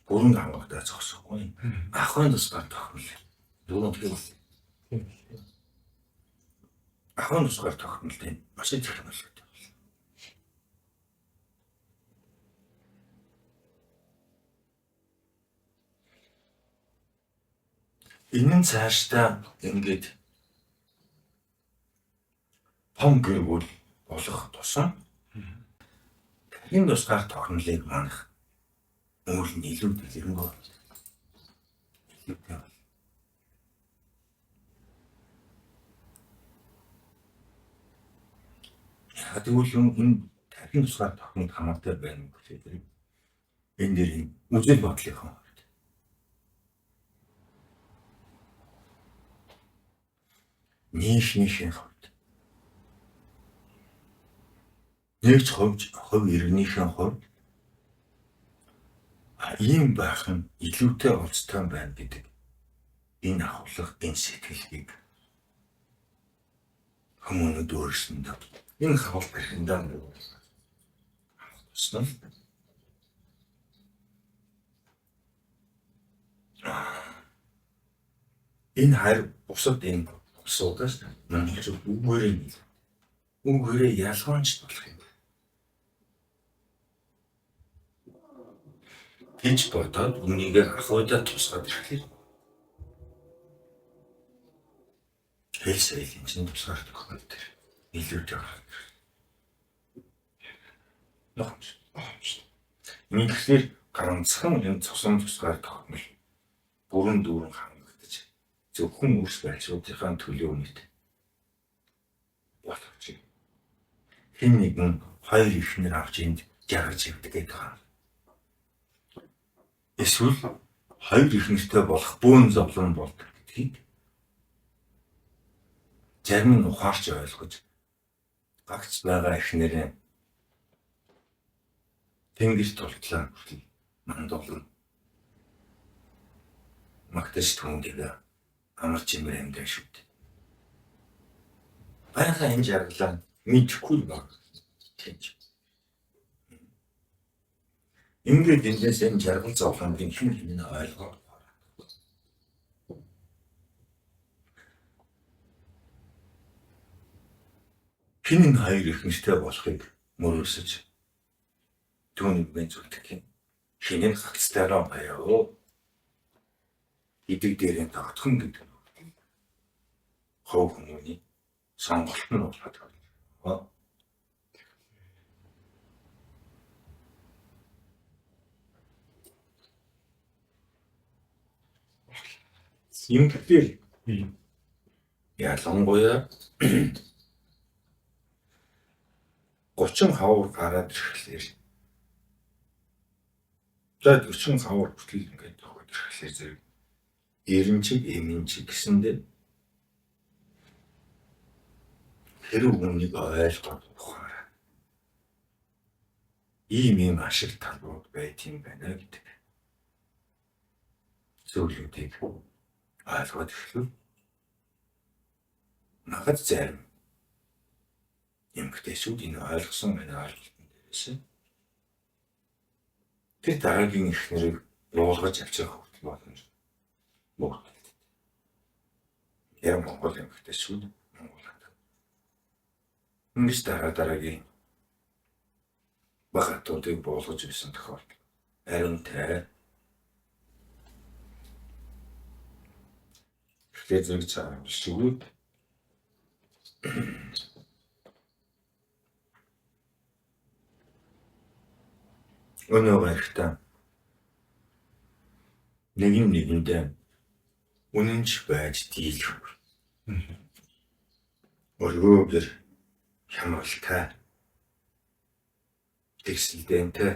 бүрэн хангалттай зогсохгүй ахын тусгаар тогтно дөрөв хэлсэн ахын тусгаар тогтно тийм маш их технологи энэ нь цаашдаа ингээд том гэрүүл болох тусам энэ тусгаар тогтнолыг манах үйл нь илүү дэлгэрэнгүй болно. Яг тэгвэл энэ тархин тусгаар тогтнолд хамаатай байна гэхээр энэ дэр үзэл бодлынхан нийшнийхэн хувьд нэгж хувь иргэнийхэн хувьд ийм байх нь илүүтэй олцтой байна гэдэг энэ ахуулах энэ сэтгэлийг хүмүүнд өөрсөндөө энэ хавал гэхэндээ авсан. Энэ хайр бусад энэ асуудаас монголчууд үгээрээ ялгаанч болох юм. Гэж бодоод үнийг ахуйдаа тусгаад ирэхлээр хэлсэйлийн чинь тусгаар тохиолдол төр илүү жаахан. Нохомч. Ингэхээр ганцхан энэ цусан тусгаар тохиолдол бүрэн дүүрэн хангагдаж зөвхөн үрс байцуудынхаа төлөө үнэт боловч хэн нэгэн хоёр ихнэр авч энд жаргаж явдаг гэдэг байна. Эсвэл хоёр ихнэртэй болох бөөн зовлон болдог гэдгийг зарим нь ухаарч ойлгож гагц байгаа ихнэрээ тэнгис тултлаа хүртэл мандуулна. Магтаж түндэгээ амар чимэр амьдаа шүү дээ. Баяраа энэ жаргалаа мэдхгүй баг. Тэгж. Ингээд эндээс энэ жаргал зовлонгийн хэн хинэ ойлгоо. Хин энэ хоёр ихнэртэй болохыг мөрөөсөж түүнийг мэдүүлдэг юм. Хинэн хагцтайраа баяа. Идэг дээрээ тогтхон гэдэг нь хов хүмүүний сонголт нь болоод байна. Юм гэхээр ялангуяа 30 хавар гараад ирэхлээр за 40 хавар хүртэл ингээд тохиод ирэхлээр зэрэг эренчиг эмэнчиг гэсэндээ хэрэг үнийг ойлгох ухаараа ийм ашиг талууд байт юм байна гэдэг зүйлүүдийг ойлгоод ирэхлээр нагад зарим эмгтээчүүд энэ ойлгосон энэ ойлголтын дээрээс тэр дараагийн ихнэрийг уулгаж авчих хүртэл боломж мөн. Яг Монгол эмгтээчүүд Монголд ингэж дараагийн багатуудыг буулгаж ирсэн тохиолдол ариунтай. Тэгэхээр зэрэг цаана шүүд өнөө гарахтаа нэгэндээ үнэнч байж дийлэх Өргөөгөр хямралтай тэгсэлдэнтэй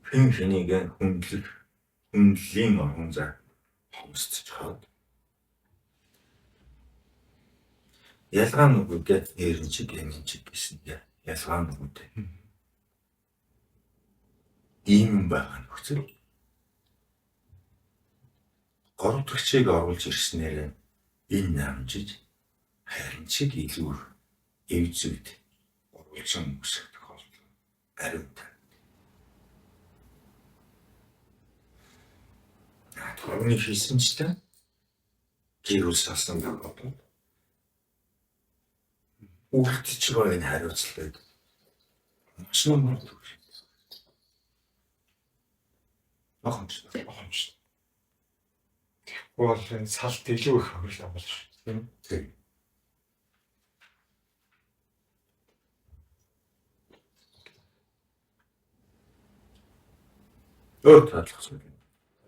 хэн хэнийг хүндлэлийн орон зай хомсдож хаад ялгаа нүгүүдэд нэрнчиг эмчиг гэсэндээ ялгаа нүгүүд ийм байгаа нөхцөл горовдогчийг оруулж ирснээр энэ намжиж харин чиг илүү эвзүүд оруулсан үсгэх болов ариунтай. Түүний хийсэн ч та гэрүүл салсан гэдэг үлдчих байгаа энэ хариуцлагыг маш номер төгс. Ахамч. Бол энэ салт илүү их хөрөл авах шүү. Тийм. Таалагдсан.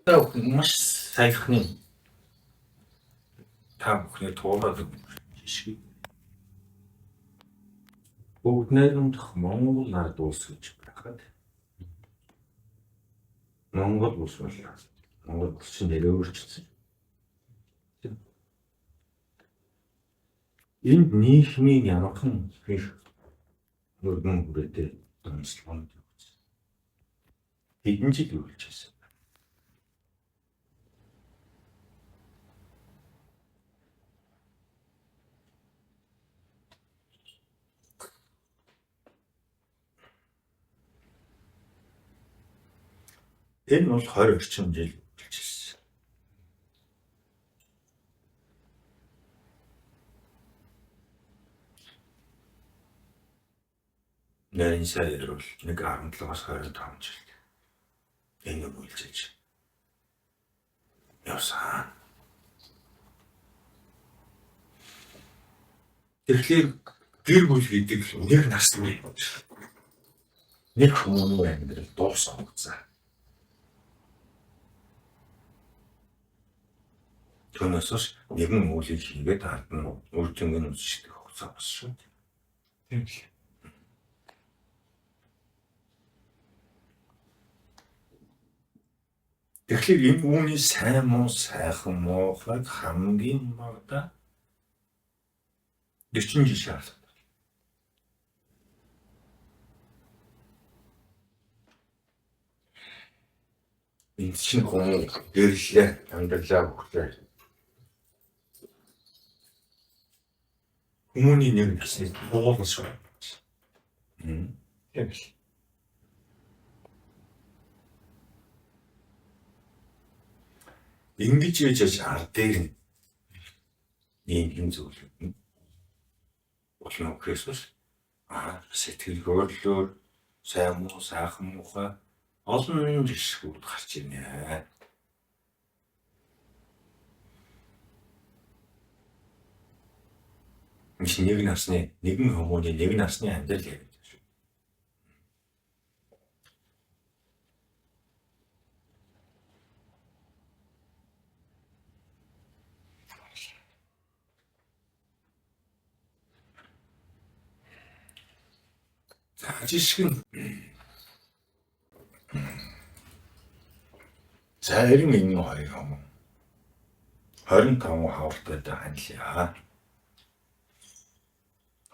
Та бүхэн маш саяхны та бүхний туураад жишээ. Бүгд найрамдах Монгол ард улс гэж байхад Монгол улс боллоо. Монгол улс чинь нэрээ өөрчилсөн. Энд нийгмийн ямархан их өргөн хүрээтэй онцлогонд явуулсан. Хэдэн жил үргэлжилсэн. Энэ бол 20 орчим жил үргэлжилсэн. Нарийн сайр бол 17-аас 25 жил. Энэ үйлчилж явсан. Тэгэхээр гэр бүл гэдэг нэг насны нэг хүмүүний амьдрал дууссан хугацаа. Түүнээс бас нэгэн үйлийг хийгээд ард нь үр дүнгийн үзэгдэх хугацаа болсон шүү. Тийм л. Тэгэхээр энэ үүний сайн муу сайхан муухайг хамгийн багадаа 40 жил шаардлагатай. Энэ чинь хүмүүс гэрлээ амьдралаа хүртээ. Хүмүүний нэг гэсэн боолно шүү. Тийм л. Ингэж яж ард дээр ийм зүйл болно гэхээс сэтгэл хөдлөлөөр сайн муу сайхан муухай олон жишгүүд гарч ирнэ. Нэг насны нэгэн хүмүүний нэг насны амьдрал яриад шүү. За жишг нь зарим энэ хоёр хүмүүс 25 хавартай хандлаа.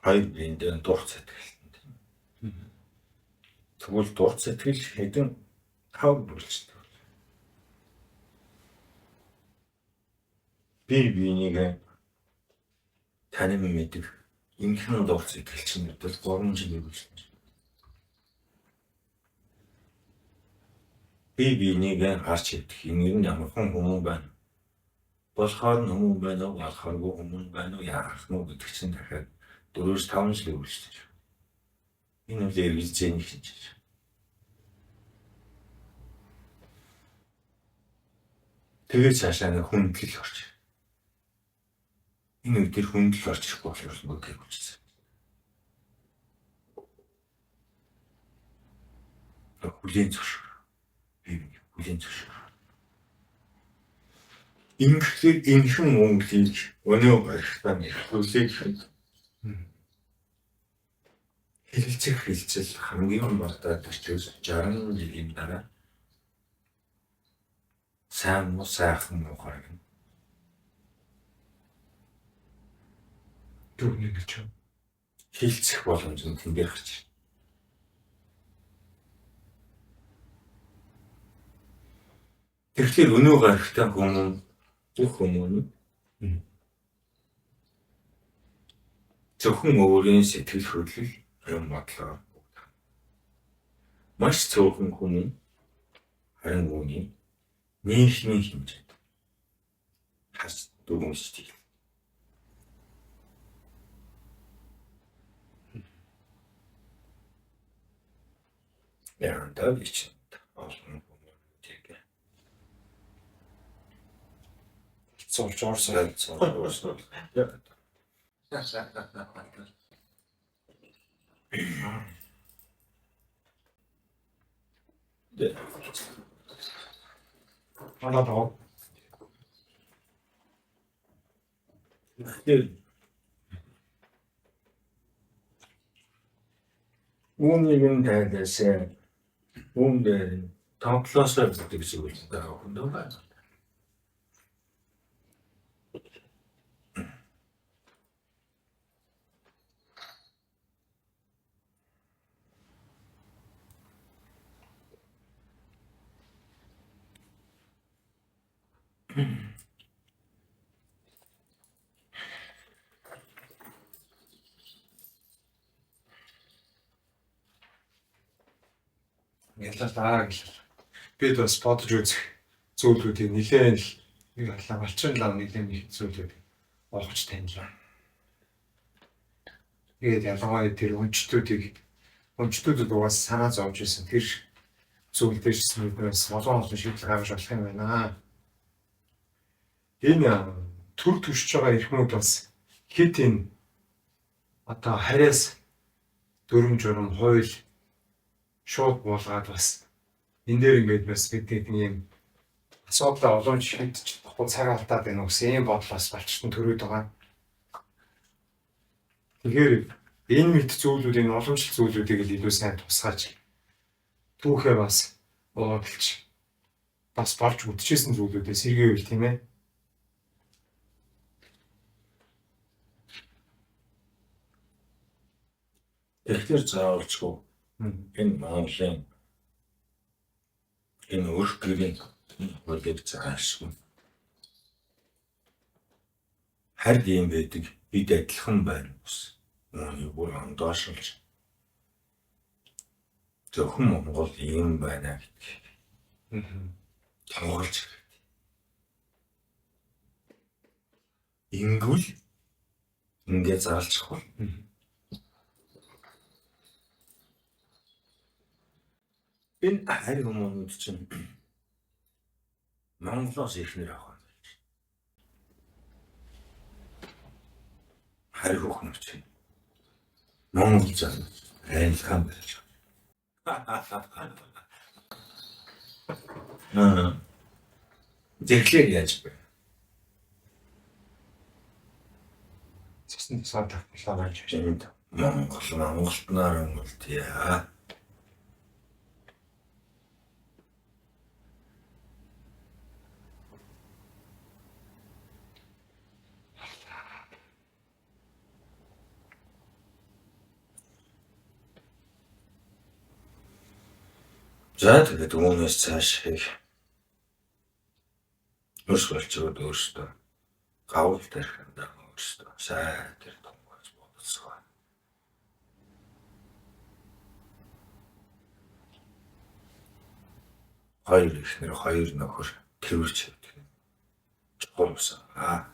Хоёр биендээ дурц сэтгэлтэй. Тэгвэл дурц сэтгэл хэдэн хав бүрэлдэхүүн. Биенийг танин мэдэх инхэн дурц сэтгэл чинь мэдвэл 3 жил үргэлжлэж. Биенийг харж идэх энэ ямархан хүмүүс байна. Болохоор хүмүүс байна уу, болохгүй хүмүүс байна уу, яах нь гэдэг чинь дахиад 4-5 жил үргэлжлэж. Энэ үл эргэлзээний хинжиж. Тэгээд цаашаа нэг хүндлэл орж. Энэ үдээр хүндлэл орж ирэх болохоор нүдийг хүчсэн. Хүлийн зөвшөөр. Хүлийн зөвшөөр. Ингэхлээр энхэн Монголыг өнөө гарахтаа нэрлүүлэх хэлцэх хэлцэл хамгийн бардаа 40-60 жилийн дараа сайн муу сайхан мухаар Түүнийг гэж юм. хэлцэх боломж нь тэн дээр гарч ирнэ. Тэгэхээр өнөө гарахтаа бүх хүмүүс зөвхөн өөрийн сэтгэл хөдлөл юм бодлоо. Маш цөөхөн хүмүүс харин үүний нийгмийн хэмжээнд хас дүгнэлт. Яан тавич олон хүмүүстийг Цолж орсон. Манайд үүнийг тайлбарсан үүнд тоглосоор гэдэг зүйл хөндөө байна. яллаа гэл. Бид бас бодож үзэх зүйлүүдийг нэлээд нэг малчин лав нэлээд их зүйлүүд олгож таньлаа. Тэгээд ялангуяа тэр өнчтүүдэд угаас санаа зовж ирсэн тэр зүйл дээрс мэдээс олон шийдэл гаргаж болох юм байна. Энэ төр төшж байгаа эрхмүүд бас хэд энэ одоо харьяас дүрм журм хууль шууд буулгаад бас энэ дээр ингээд бас бидний юм асуудал олон шийдэж чадахгүй цаг алдаад байна гэсэн ийм бодол бас болчихсон төрөөд байгаа. Тэгэхээр энэ мэд зүйлүүдийн уламжлалт зүйлүүдийг л илүү сайн тусгаач түүхээ бас боодолч бас болж үдчихсэн зүйлүүдээ сэргээвэл тийм ээ. Тэгэхээр заавалчгүй энэ Монголын энэ өрх гэрийн хуулийг заашгүй. Хард юм байдаг бид адилхан байна ус. Үүнийг бүр андуушилж зөвхөн Монгол юм байна гэдэг. Тоглож хэрэгтэй. Ингүүл ингээд заалчихгүй. Энэ харь хүмүүст чинь Монголоос ихнэр авах юм байна. Харь хүмүүс чинь Монгол зам айлхан байж байгаа. Тэгэхлээр яаж бэ? Цэцэн тусаад тавталгаа байж Энд Монголд нарангуулт яа. За тэгээд үүнээс цааш өөрсдөө өөрсдөө гавл тархиндаа өөрсдөө сайн тэр томгоос бодсоо. Хоёр ихнэр хоёр нөхөр тэрвэрч байдаг. Чухалсаа.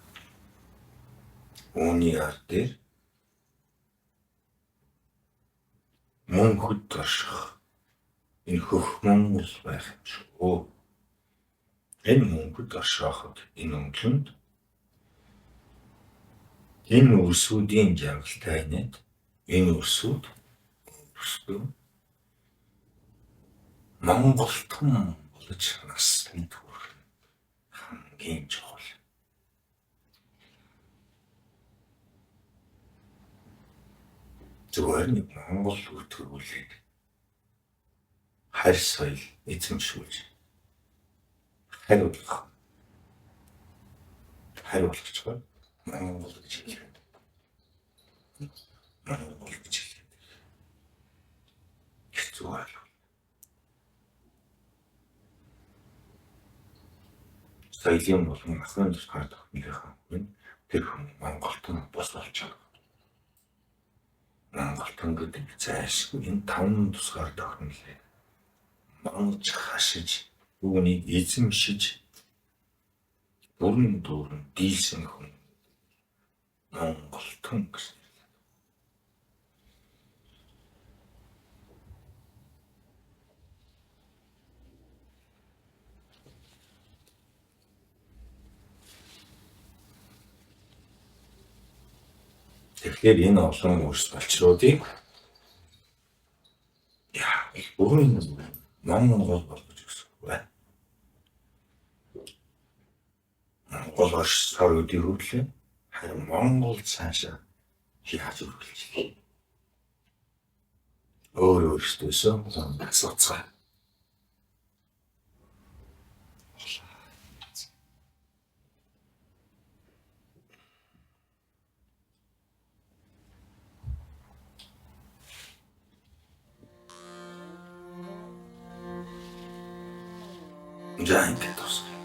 Үүний ард дээр мөнхөд турших энэ хөх Монгол байх юм шүү. Энэ мөнхөд туршихад энэ өнгөнд энэ өрсүүдийн жаргалтай нэт энэ өрсүүд өөрсдөө Монголтон болж наслан төрөх хамгийн чухал. Зүгээр нэг Монгол өтгөрүүлээд харь соёл эзэмшүүлж хариулах чагаа Монгол гэж хэлээд. Монгол гэж хэлээд. Хэцүү байл. Соёлын болон ахын тусгаар тохиолдохын хүн тэр хүн Монголтон бос болж байгаа. Монголтон гэдэг зайлшгүй энэ 5 тусгаар тохиолдлыг мангаж хашиж үүнийг эзэмшиж бүрэн дүүрэн дийлсэн хүн Монголтон гэж. Тэгэхээр энэ олон улс балчруудыг бүрэн Монгол болгож өгсөн байна. Монгол орчсоодын хөвлөө харин Монгол цаашаа яаж өргөлж байна. Өөрөөсөө асууцгаа. За ингэж тус.